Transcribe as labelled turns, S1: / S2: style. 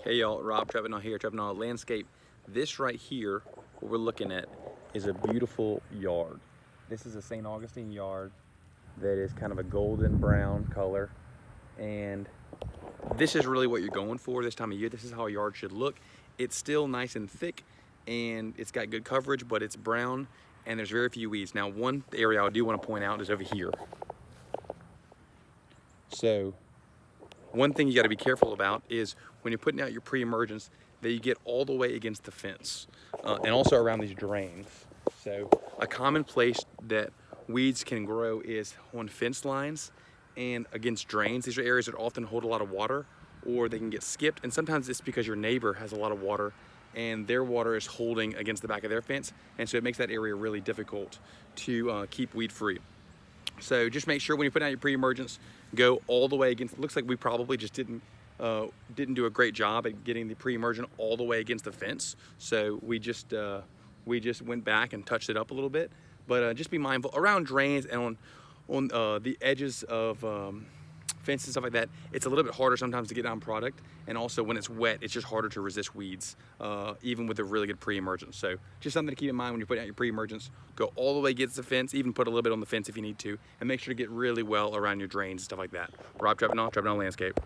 S1: Hey y'all, Rob Treppenall here, Treppenall Landscape. This right here, what we're looking at, is a beautiful yard. This is a St. Augustine yard that is kind of a golden brown color. And this is really what you're going for this time of year. This is how a yard should look. It's still nice and thick and it's got good coverage, but it's brown and there's very few weeds. Now, one area I do want to point out is over here. So, one thing you got to be careful about is when you're putting out your pre-emergence that you get all the way against the fence and also around these drains. So a common place that weeds can grow is on fence lines and against drains. These are areas that often hold a lot of water, or they can get skipped, and sometimes it's because your neighbor has a lot of water and their water is holding against the back of their fence, and so it makes that area really difficult to keep weed free. So just make sure when you put out your pre-emergence, go all the way against. It looks like we probably just didn't do a great job at getting the pre-emergent all the way against the fence. So we just went back and touched it up a little bit. But just be mindful around drains and on the edges of fences and stuff like that. It's a little bit harder sometimes to get down product, and also when it's wet, it's just harder to resist weeds, even with a really good pre-emergence. So just something to keep in mind when you're putting out your pre-emergence. Go all the way against the fence, even put a little bit on the fence if you need to, and make sure to get really well around your drains and stuff like that. Rob Treppenall, Treppenall Landscape.